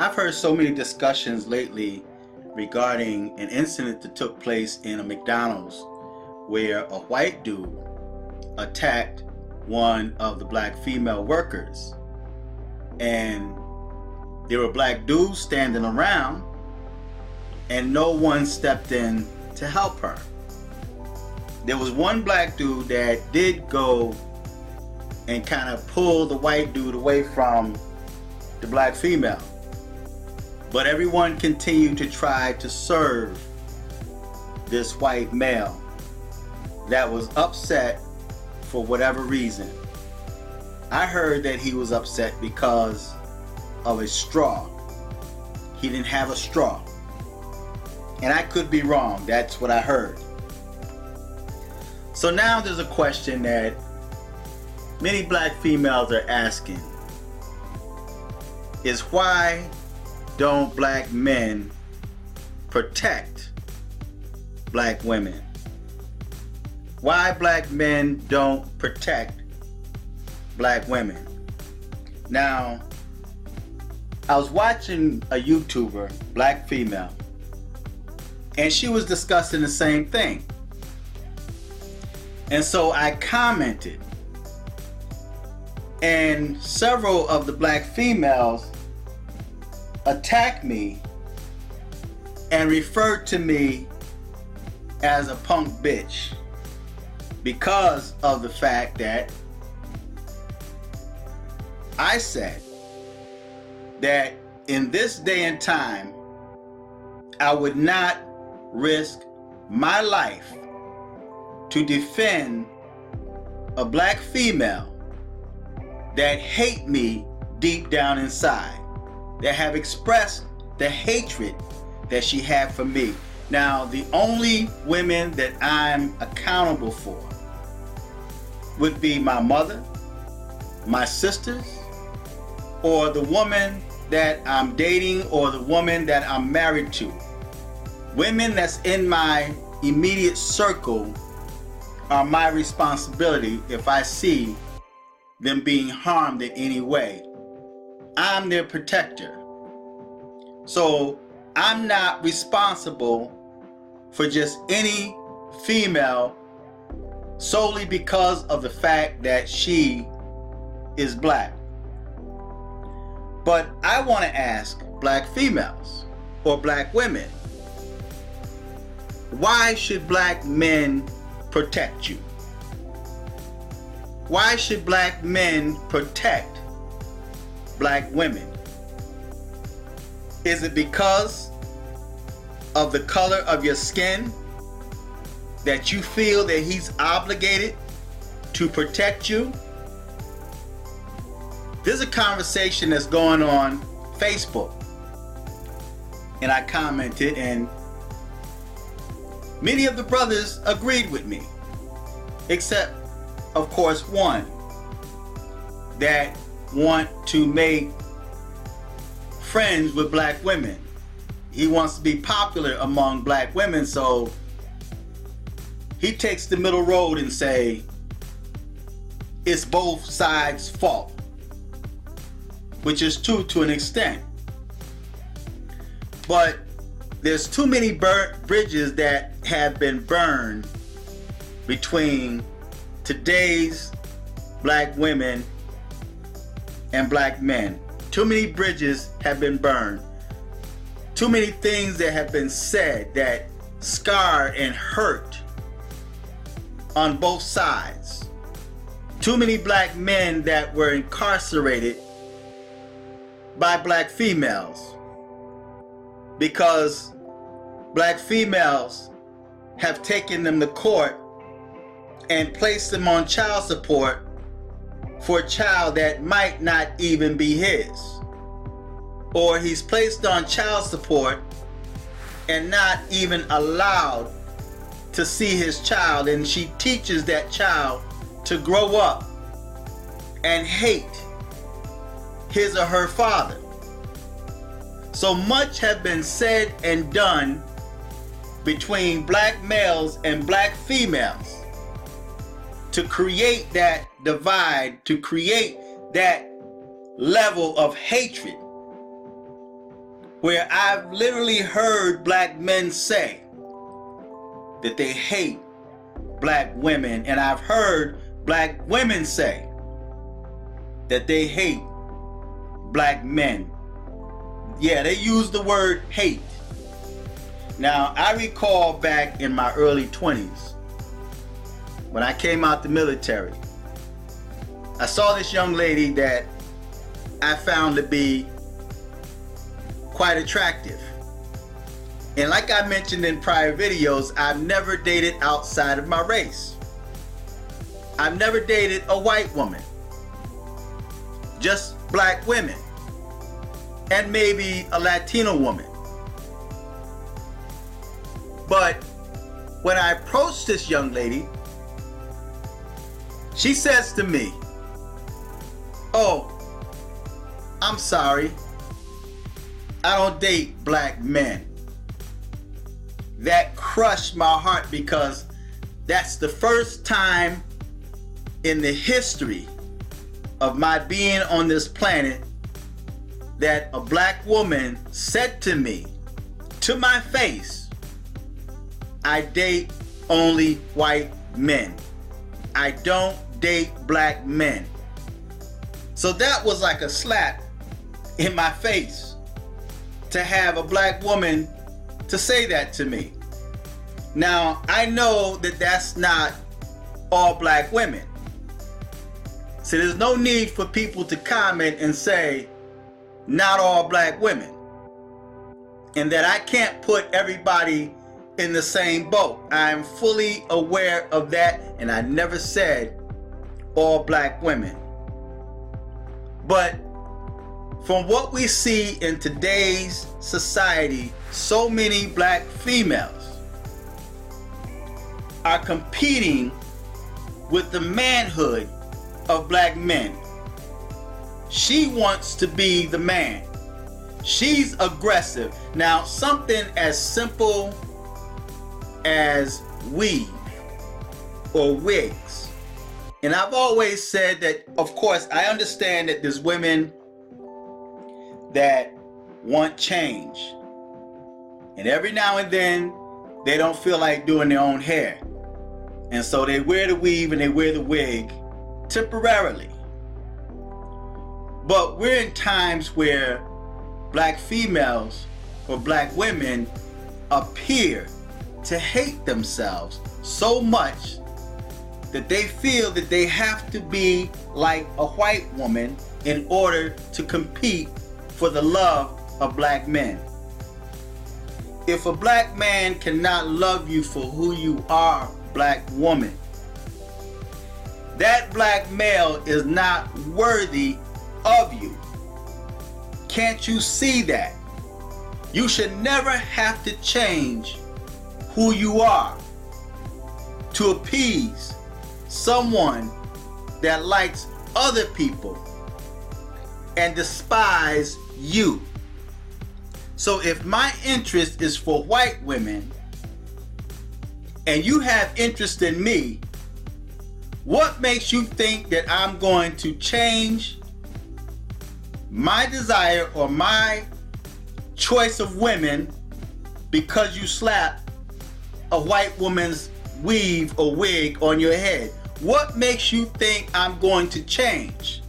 I've heard so many discussions lately regarding an incident that took place in a McDonald's where a white dude attacked one of the black female workers. And there were black dudes standing around and no one stepped in to help her. There was one black dude that did go and kind of pull the white dude away from the black female. But everyone continued to try to serve this white male that was upset for whatever reason. I heard that he was upset because of a straw. He didn't have a straw. And I could be wrong. That's what I heard. So now there's a question that many black females are asking is why don't black men protect black women? Why black men don't protect black women? Now, I was watching a YouTuber, black female, and she was discussing the same thing. And so I commented, and several of the black females attacked me and referred to me as a punk bitch because of the fact that I said that in this day and time, I would not risk my life to defend a black female that hate me deep down inside, that have expressed the hatred that she had for me. Now, the only women that I'm accountable for would be my mother, my sisters, or the woman that I'm dating, or the woman that I'm married to. Women that's in my immediate circle are my responsibility if I see them being harmed in any way. I'm their protector. So I'm not responsible for just any female solely because of the fact that she is black. But I want to ask black females or black women, why should black men protect you? Why should black men protect black women? Is it because of the color of your skin that you feel that he's obligated to protect you? There's a conversation that's going on Facebook, and I commented, and many of the brothers agreed with me, except of course one that want to make friends with black women. He wants to be popular among black women, so he takes the middle road and say it's both sides' fault, which is true to an extent. But there's too many bridges that have been burned between today's black women and black men. Too many bridges have been burned. Too many things that have been said that scar and hurt on both sides. Too many black men that were incarcerated by black females because black females have taken them to court and placed them on child support for a child that might not even be his. Or he's placed on child support and not even allowed to see his child, and she teaches that child to grow up and hate his or her father. So much has been said and done between black males and black females to create that divide, to create that level of hatred where I've literally heard black men say that they hate black women, and I've heard black women say that they hate black men. Yeah, they use the word hate. Now, I recall back in my early 20s, when I came out the military, I saw this young lady that I found to be quite attractive. And like I mentioned in prior videos, I've never dated outside of my race. I've never dated a white woman, just black women, and maybe a Latino woman. But when I approached this young lady, she says to me, "Oh, I'm sorry, I don't date black men." That crushed my heart, because that's the first time in the history of my being on this planet that a black woman said to me, to my face, "I date only white men. I don't date black men." So that was like a slap in my face, to have a black woman to say that to me. Now, I know that that's not all black women. So there's no need for people to comment and say, not all black women, and that I can't put everybody in the same boat. I'm fully aware of that, and I never said all black women. But from what we see in today's society, so many black females are competing with the manhood of black men. She wants to be the man. She's aggressive. Now, something as simple as weave or wigs. And I've always said that, of course, I understand that there's women that want change, and every now and then they don't feel like doing their own hair, and so they wear the weave and they wear the wig temporarily. But we're in times where black females or black women appear to hate themselves so much that they feel that they have to be like a white woman in order to compete for the love of black men. If a black man cannot love you for who you are, black woman, that black male is not worthy of you. Can't you see that? You should never have to change who you are to appease someone that likes other people and despise you. So if my interest is for white women and you have interest in me, what makes you think that I'm going to change my desire or my choice of women because you slap a white woman's weave or wig on your head? What makes you think I'm going to change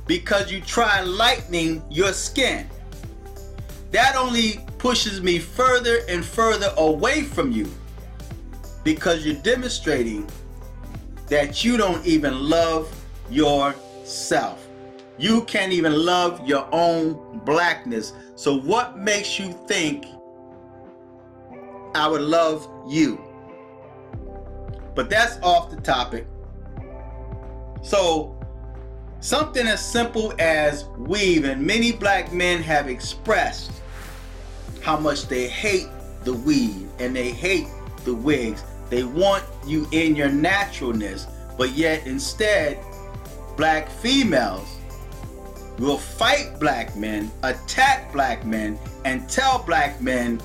because you try lightening your skin? That only pushes me further and further away from you, because you're demonstrating that you don't even love yourself. You can't even love your own blackness. So what makes you think I would love you? But that's off the topic. So something as simple as weave, and many black men have expressed how much they hate the weave and they hate the wigs. They want you in your naturalness, but yet instead black females will fight black men, attack black men, and tell black men,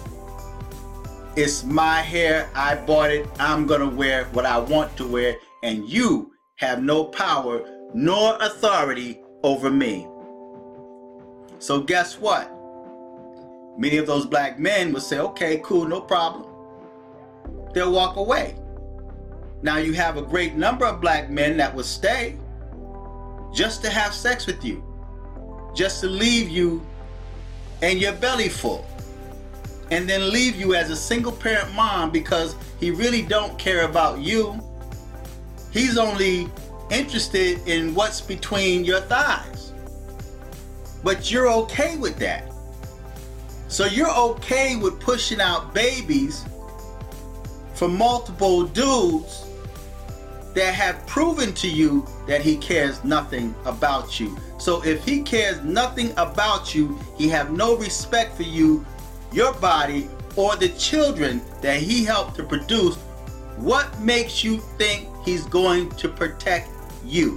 it's my hair, I bought it, I'm gonna wear what I want to wear, and you have no power nor authority over me. So guess what? many of those black men would say, okay, cool, no problem. They'll walk away. Now you have a great number of black men that will stay just to have sex with you, just to leave you and your belly full, and then leave you as a single parent mom because he really don't care about you. He's only interested in what's between your thighs. But you're okay with that. So you're okay with pushing out babies for multiple dudes that have proven to you that he cares nothing about you. So if he cares nothing about you, he have no respect for you, your body, or the children that he helped to produce, what makes you think he's going to protect you?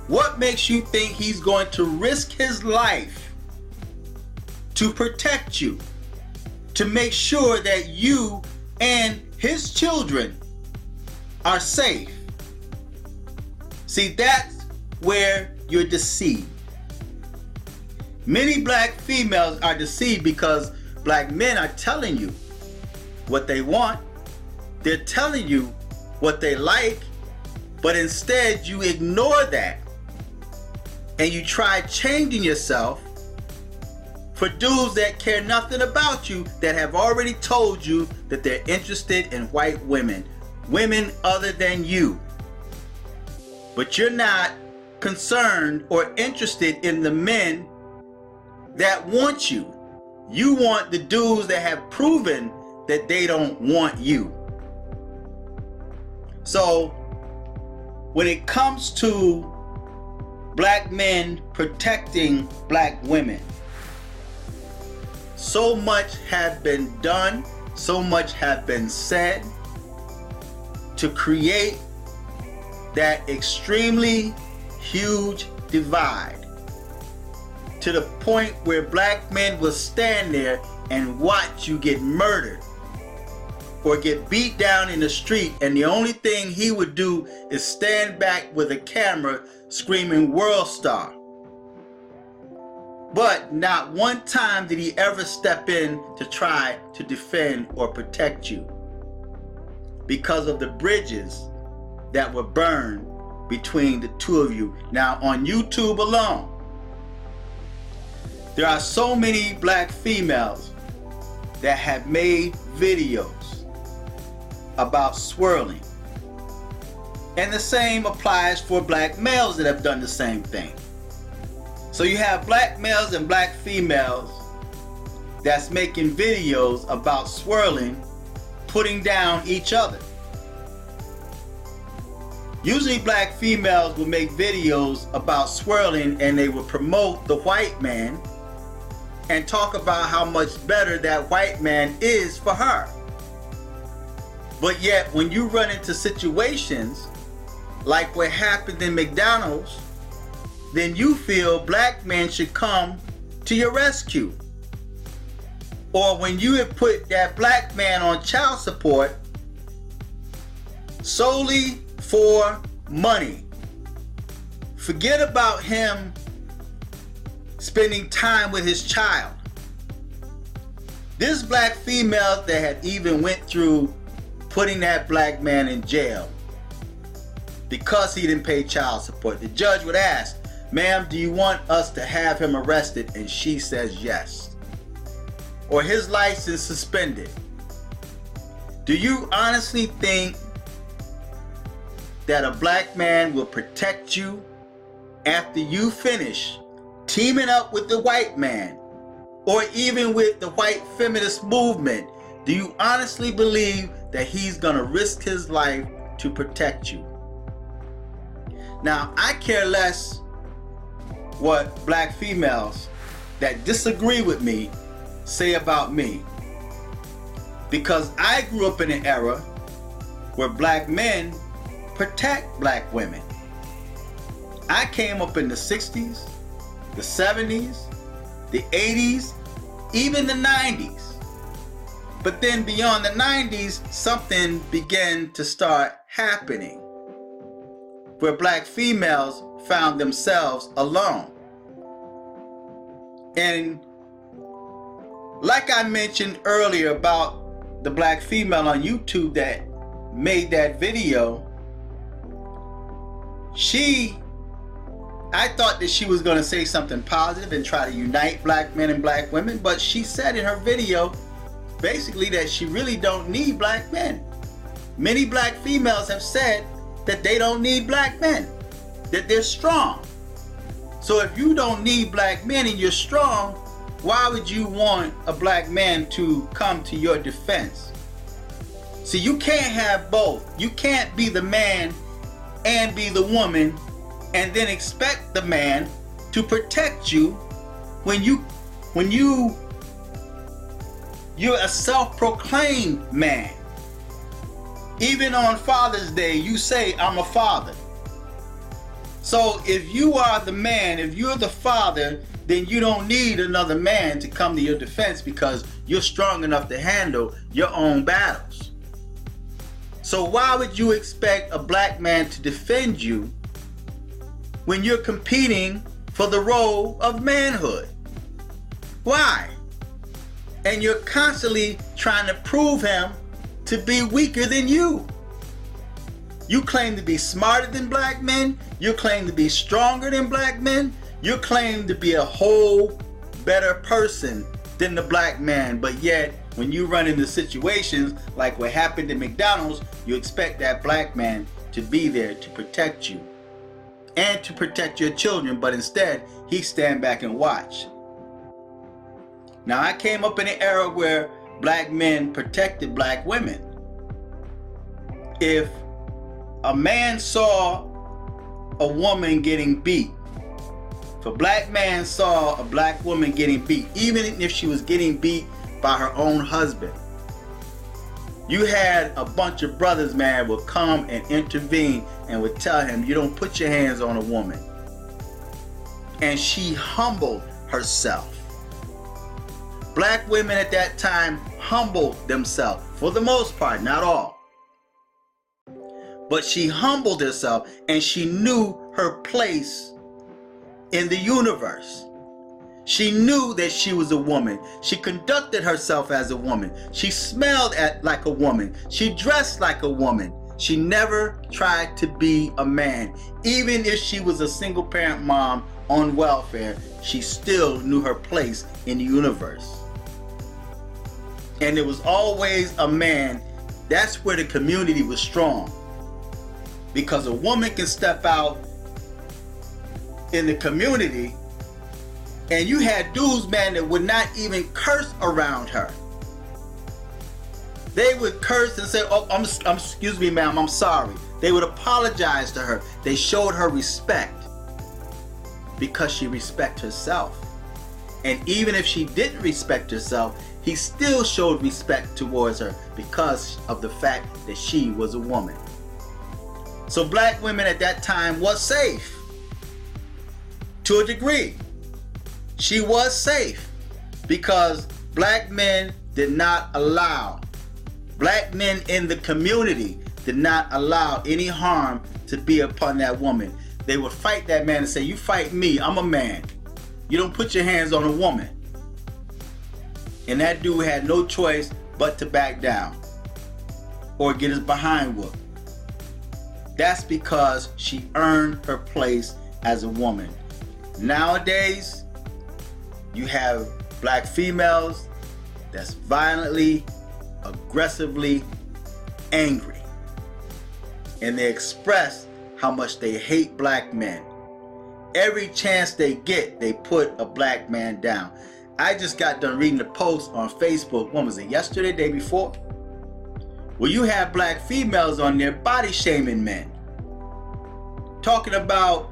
What makes you think he's going to risk his life to protect you, to make sure that you and his children are safe? See, that's where you're deceived. Many black females are deceived because black men are telling you what they want. They're telling you what they like, but instead you ignore that and you try changing yourself for dudes that care nothing about you, that have already told you that they're interested in white women, women other than you. But you're not concerned or interested in the men that want you. You want the dudes that have proven that they don't want you. So when it comes to black men protecting black women, so much has been done, so much has been said to create that extremely huge divide, to the point where black men will stand there and watch you get murdered or get beat down in the street, and the only thing he would do is stand back with a camera screaming "World Star." But not one time did he ever step in to try to defend or protect you, because of the bridges that were burned between the two of you. Now on YouTube alone, there are so many black females that have made videos about swirling. And the same applies for black males that have done the same thing. So you have black males and black females that's making videos about swirling, putting down each other. Usually black females will make videos about swirling and they will promote the white man and talk about how much better that white man is for her. But yet when you run into situations like what happened in McDonald's, then you feel black men should come to your rescue. Or when you have put that black man on child support solely for money, forget about him spending time with his child. This black female that had even went through putting that black man in jail because he didn't pay child support. The judge would ask, "Ma'am, do you want us to have him arrested?" And she says yes. Or his license suspended. Do you honestly think that a black man will protect you after you finish teaming up with the white man, or even with the white feminist movement? Do you honestly believe that he's gonna risk his life to protect you? Now, I care less what black females that disagree with me say about me, because I grew up in an era where black men protect black women. I came up in the 60s, the 70s, the 80s, even the 90s. But then beyond the 90s, something began to start happening where black females found themselves alone. And Like I mentioned earlier about the black female on YouTube that made that video, I thought that she was going to say something positive and try to unite black men and black women, but she said in her video basically that she really don't need black men. Many black females have said that they don't need black men, that they're strong. So if you don't need black men and you're strong, why would you want a black man to come to your defense? See, you can't have both. You can't be the man and be the woman and then expect the man to protect you when you're a self-proclaimed man. Even on Father's Day, you say, I'm a father. So if you are the man, if you're the father, then you don't need another man to come to your defense because you're strong enough to handle your own battles. So why would you expect a black man to defend you when you're competing for the role of manhood? Why? And you're constantly trying to prove him to be weaker than you. You claim to be smarter than black men. You claim to be stronger than black men. You claim to be a whole better person than the black man. But yet, when you run into situations like what happened at McDonald's, you expect that black man to be there to protect you and to protect your children. But instead, he stand back and watch. Now, I came up in an era where black men protected black women. If a man saw a woman getting beat, if a black man saw a black woman getting beat, even if she was getting beat by her own husband, you had a bunch of brothers, man, would come and intervene and would tell him, you don't put your hands on a woman. And she humbled herself. Black women at that time humbled themselves, for the most part, not all. But she humbled herself and she knew her place in the universe. She knew that she was a woman. She conducted herself as a woman. She smelled like a woman. She dressed like a woman. She never tried to be a man. Even if she was a single parent mom on welfare, she still knew her place in the universe. And it was always a man. That's where the community was strong. Because a woman can step out in the community and you had dudes, man, that would not even curse around her. They would curse and say, oh, excuse me, ma'am, I'm sorry. They would apologize to her. They showed her respect because she respected herself. And even if she didn't respect herself, he still showed respect towards her because of the fact that she was a woman. So black women at that time was safe to a degree. She was safe because black men did not allow, black men in the community did not allow any harm to be upon that woman. They would fight that man and say, you fight me, I'm a man. You don't put your hands on a woman. And that dude had no choice but to back down or get his behind whooped. That's because she earned her place as a woman. Nowadays, you have black females that's violently, aggressively angry. And they express how much they hate black men. Every chance they get, they put a black man down. I just got done reading the post on Facebook, when was it, yesterday, day before? Well, you have black females on there body shaming men. Talking about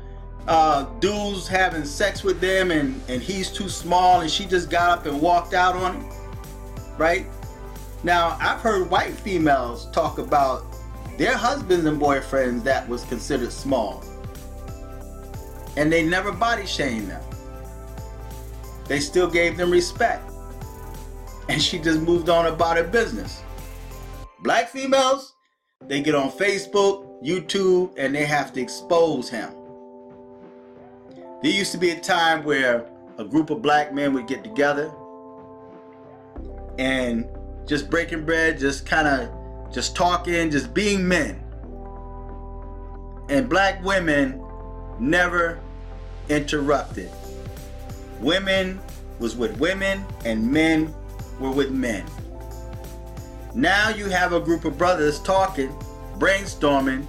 dudes having sex with them and he's too small and she just got up and walked out on him, right? Now, I've heard white females talk about their husbands and boyfriends that was considered small. And they never body shamed them. They still gave them respect. And she just moved on about her business. Black females, they get on Facebook, YouTube, and they have to expose him. There used to be a time where a group of black men would get together and just breaking bread, just kind of just talking, just being men. And black women never interrupted. Women was with women and men were with men. Now you have a group of brothers talking, brainstorming,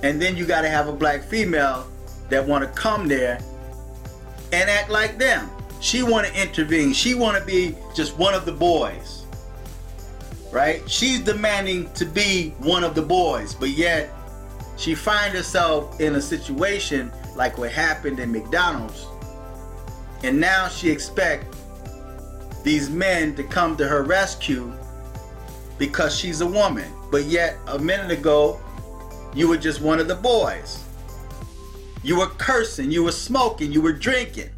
and then you got to have a black female that want to come there and act like them. She want to intervene. She want to be just one of the boys, right? She's demanding to be one of the boys, but yet she finds herself in a situation like what happened in McDonald's, and now she expects these men to come to her rescue because she's a woman. But yet a minute ago, you were just one of the boys. You were cursing, you were smoking, you were drinking.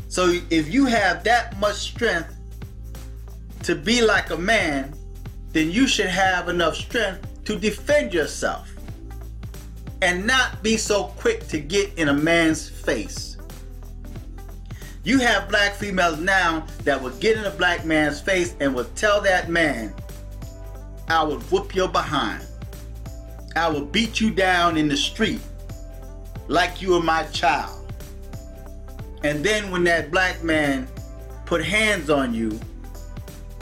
So if you have that much strength to be like a man, then you should have enough strength to defend yourself and not be so quick to get in a man's face. You have black females now that will get in a black man's face and will tell that man, I will whoop your behind. I will beat you down in the street like you were my child. And then when that black man put hands on you,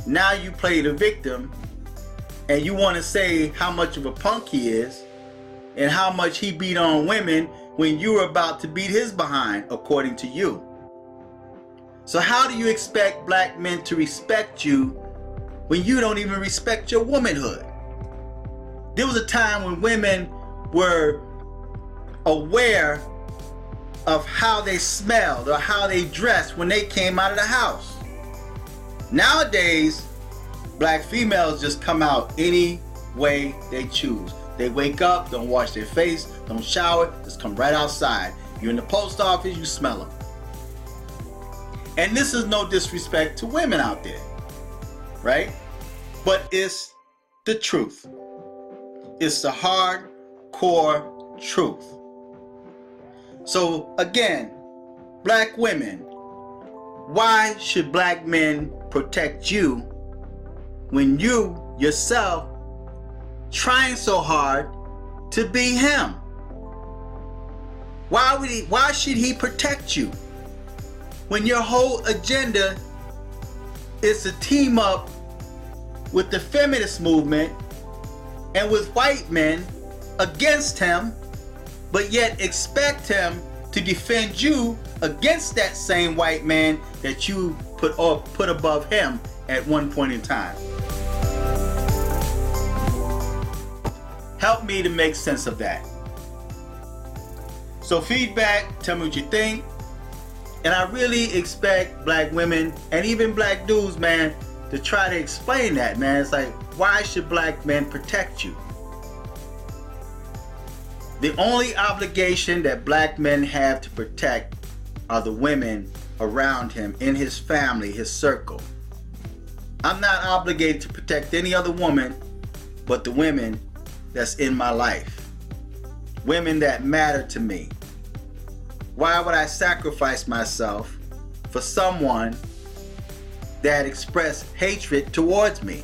now you play the victim and you want to say how much of a punk he is and how much he beat on women when you were about to beat his behind, according to you. So how do you expect black men to respect you when you don't even respect your womanhood? There was a time when women were aware of how they smelled or how they dressed when they came out of the house. Nowadays, black females just come out any way they choose. They wake up, don't wash their face, don't shower, just come right outside. You're in the post office, you smell them. And this is no disrespect to women out there, right? But it's the truth. It's the hardcore truth. So again, black women, why should black men protect you when you yourself trying so hard to be him? Why should he protect you when your whole agenda is to team up with the feminist movement and with white men against him, but yet expect him to defend you against that same white man that you put above him at one point in time? Help me to make sense of that. So feedback, tell me what you think. And I really expect black women and even black dudes, man, to try to explain that, man. It's like, why should black men protect you? The only obligation that black men have to protect are the women around him, in his family, his circle. I'm not obligated to protect any other woman but the women that's in my life. Women that matter to me. Why would I sacrifice myself for someone that expressed hatred towards me?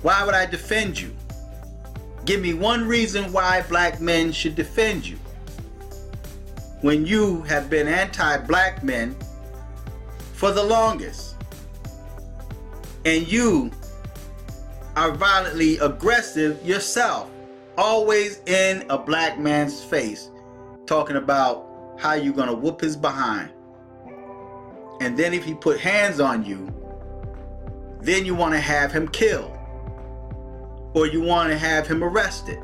Why would I defend you? Give me one reason why black men should defend you when you have been anti-black men for the longest, and you are violently aggressive yourself, always in a black man's face, talking about how you're gonna whoop his behind. And then if he put hands on you, then you want to have him killed, or you want to have him arrested.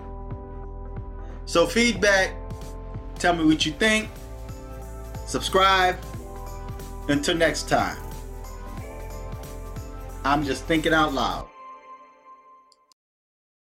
So feedback, tell me what you think, subscribe. Until next time, I'm just thinking out loud.